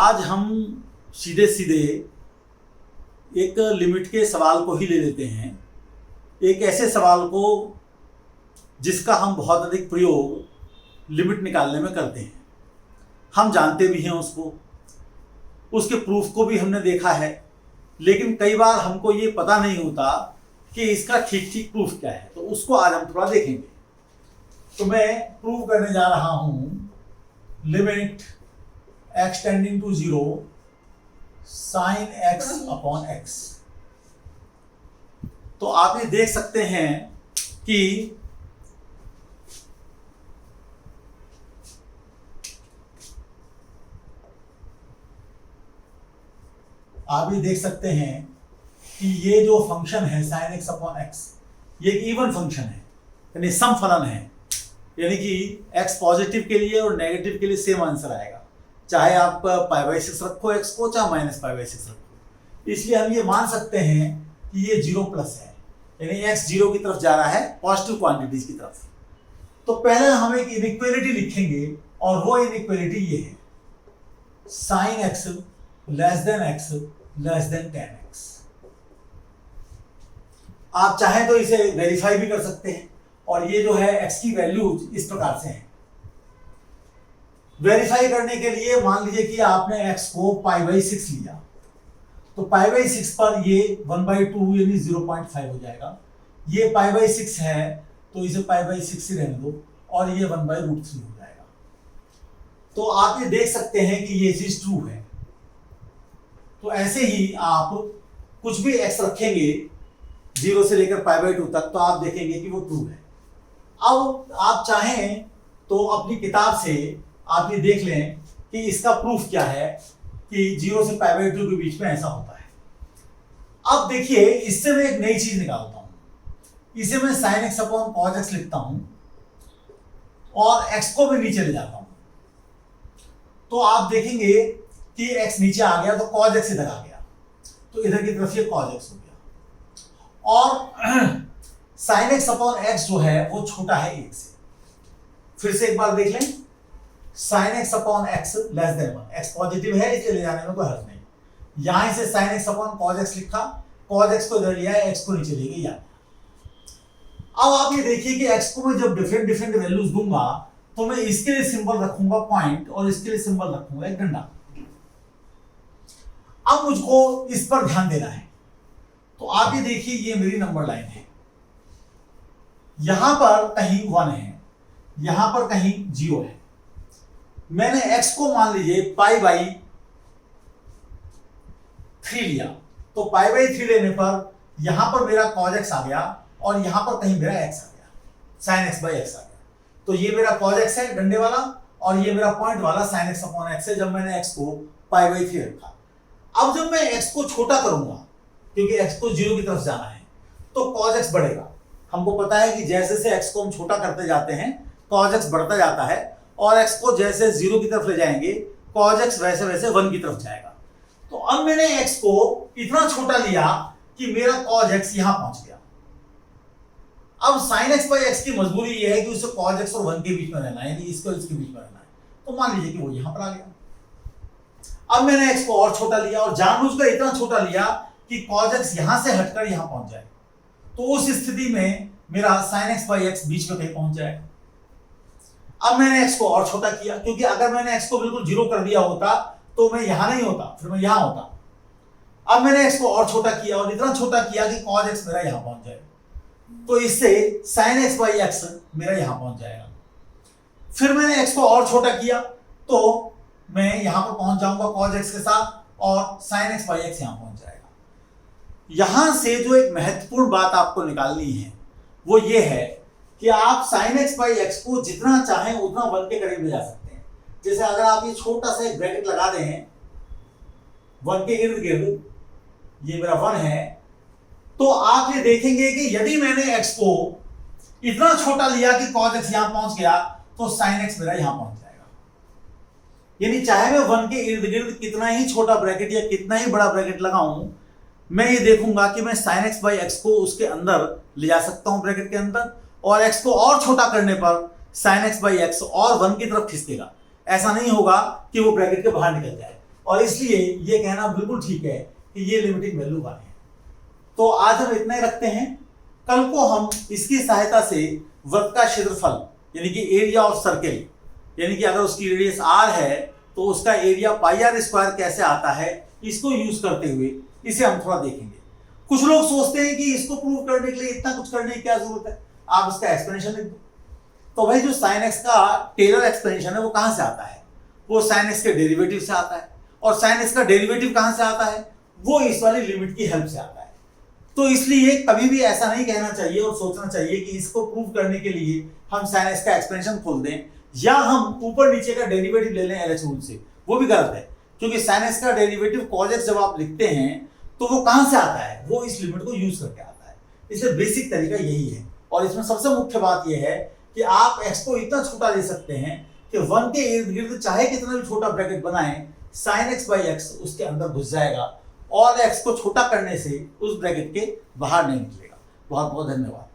आज हम सीधे सीधे एक लिमिट के सवाल को ही ले लेते हैं, एक ऐसे सवाल को जिसका हम बहुत अधिक प्रयोग लिमिट निकालने में करते हैं। हम जानते भी हैं उसको, उसके प्रूफ को भी हमने देखा है, लेकिन कई बार हमको ये पता नहीं होता कि इसका ठीक ठीक प्रूफ क्या है। तो उसको आज हम थोड़ा देखेंगे। तो मैं प्रूव करने जा रहा हूँ limit x tending to 0 sine x upon x। तो आप ये देख सकते हैं कि ये जो फंक्शन है साइन x अपॉन x, ये एक इवन फंक्शन है, यानी सम फलन है, यानी कि x पॉजिटिव के लिए और नेगेटिव के लिए सेम आंसर आएगा, चाहे आप π/6 रखो x को, चाहे -π/6 रखो। इसलिए हम ये मान सकते हैं कि ये 0 प्लस है, यानी x 0 की तरफ जा रहा है, पॉजिटिव क्वांटिटीज की तरफ। तो पहले हम एक इनइक्वालिटी लिखेंगे और वो इनइक्वालिटी ये है, sine x less than tan x। आप चाहें तो इसे वेरीफाई भी कर सकते हैं, और ये जो है x की वैल्यूज इस प्रकार से हैं। वेरीफाई करने के लिए मान लीजिए कि आपने x को π/6 लिया, तो π/6 पर ये 1/2 यानी 0.5 हो जाएगा। ये π/6 है तो इसे π/6 ही रहने दो, और ये 1/√3 हो जाएगा। तो आप ये देख सकते हैं कि ये चीज ट्रू है। तो ऐसे ही आप कुछ भी x रखेंगे 0 से लेकर π/2 तक, तो आप देखेंगे कि वो ट्रू है। अब आप चाहें तो अपनी किताब से आप ये देख लें कि इसका प्रूफ क्या है कि 0 से π/2 के बीच में ऐसा होता है। अब देखिए, इससे मैं एक नई चीज निकालता हूं। इसे मैं sin x upon cos x लिखता हूं और x को मैं नीचे ले जाता हूं। तो आप देखेंगे कि x नीचे आ गया तो cos x इधर आ गया, तो इधर की तरफ ये cos x हो गया। और sin x अपॉन x जो है वो छोटा है 1 से। फिर से एक बार देख लें, sin x upon x less then 1। x positive है इसलिए ले जाने में कोई हर्ज नहीं। यहां से sin x upon cos x लिखा, cos x को इधर लिया है, x को नीचे ले गई। अब आप ये देखिए कि x को मैं जब डिफरेंट वैल्यूज दूंगा तो मैं इसके लिए सिंबल रखूंगा पॉइंट और इसके लिए सिंबल रखूंगा एक डंडा। अब मुझको इस पर ध्यान देना है। तो आप ये देखिए, ये मेरी नंबर लाइन है, यहां पर कहीं 1 है, यहां पर कहीं 0 है। मैंने x को मान लीजिए π/3 लिया, तो π/3 लेने पर यहां पर मेरा cos x आ गया और यहां पर कहीं मेरा x आ गया, sin x/x आ गया। तो ये मेरा cos x है डंडे वाला, और ये मेरा पॉइंट वाला sin x अपॉन x है, जब मैंने x को π/3 रखा। अब जब मैं x को छोटा करूंगा, क्योंकि x को 0 की तरफ जाना है, तो cos x बढ़ेगा। हमको पता है कि जैसे से x को हम छोटा करते जाते हैं cos x बढ़ता जाता है, और x को जैसे 0 की तरफ ले जाएंगे cos x वैसे वैसे 1 की तरफ जाएगा। तो अब मैंने x को इतना छोटा लिया कि मेरा cos x यहां पहुंच गया। अब sin x/x की मजबूरी यह है कि उसे cos x और 1 के बीच में रहना है, यानी इसको इसके बीच में रहना है। तो मान लीजिए कि वो यहां पर आ गया। अब मैंने x को और छोटा लिया, और जानबूझकर इतना छोटा लिया कि cos x यहां से हटकर यहां पहुंच जाए। तो उस स्थिति में मेरा sin x/x बीच में कहीं पहुंच जाएगा। अब मैंने x को और छोटा किया, क्योंकि अगर मैंने x को बिल्कुल 0 कर दिया होता तो मैं यहां नहीं होता, फिर मैं यहां होता। अब मैंने x को और छोटा किया, और इतना छोटा किया कि cos x मेरा यहां पहुंच जाए। तो इससे sin x/x मेरा यहां पहुंच जाएगा। फिर मैंने x को और छोटा किया, तो मैं यहां पर पहुंच जाऊंगा cos x के साथ, और sin x/x यहां पहुंच जाएगा। यहां से जो एक महत्वपूर्ण बात आपको निकालनी है वो ये है कि आप sin x/x को जितना चाहें उतना 1 के करीब ले जा सकते हैं। जैसे अगर आप ये छोटा सा एक ब्रैकेट लगा दें 1 के इर्द गिर्द, ये मेरा 1 है, तो आप ये देखेंगे कि यदि मैंने x को इतना छोटा लिया कि cos x यहां पहुंच गया, तो sin x मेरा यहां पहुंच जाएगा। यानी चाहे मैं 1 के इर्द गिर्द कितना ही छोटा ब्रैकेट या कितना ही बड़ा ब्रैकेट लगाऊं, मैं ये देखूंगा कि मैं sin x/x को उसके अंदर ले जा सकता हूं ब्रैकेट के अंदर, और x को और छोटा करने पर sin x/x और 1 की तरफ खिसकेगा। ऐसा नहीं होगा कि वो ब्रैकेट के बाहर निकल जाए। और इसलिए ये कहना बिल्कुल ठीक है कि ये लिमिटिंग वैल्यू 1 है। तो आज हम इतना ही रखते हैं। कल को हम इसकी सहायता से वृत्त का क्षेत्रफल यानी कि एरिया ऑफ सर्किल, यानी कि अगर उसकी रेडियस r है तो उसका एरिया पाई आर स्क्वायर कैसे आता है, इसको यूज करते हुए इसे हम थोड़ा देखेंगे। कुछ लोग सोचते हैं कि इसको प्रूव करने के लिए इतना कुछ करने की क्या जरूरत है, आप इसका एक्सप्लेनेशन लिख दो। तो भाई जो sin x का टेलर एक्सप्लेनेशन है वो कहां से आता है, वो sin x के डेरिवेटिव से आता है। और sin x का डेरिवेटिव कहां से आता है, वो इस वाली लिमिट की हेल्प से आता है। तो इसलिए कभी भी ऐसा नहीं कहना चाहिए और सोचना चाहिए कि इसको प्रूव करने के लिए हम sin x का एक्सप्लेनेशन खोल दें या हम ऊपर नीचे का डेरिवेटिव ले लें LH रूल से, वो भी गलत है। क्योंकि sin x का डेरिवेटिव cos x जब आप लिखते हैं तो वो कहां से आता है, वो इस लिमिट को यूज करके आता है। इसलिए बेसिक तरीका यही है। और इसमें सबसे मुख्य बात यह है कि आप x को इतना छोटा ले सकते हैं कि 1 के इर्द गिर्द चाहे कितना भी छोटा ब्रैकेट बनाएं, sin x by x उसके अंदर घुस जाएगा और x को छोटा करने से उस ब्रैकेट के बाहर नहीं निकलेगा। बहुत बहुत धन्यवाद।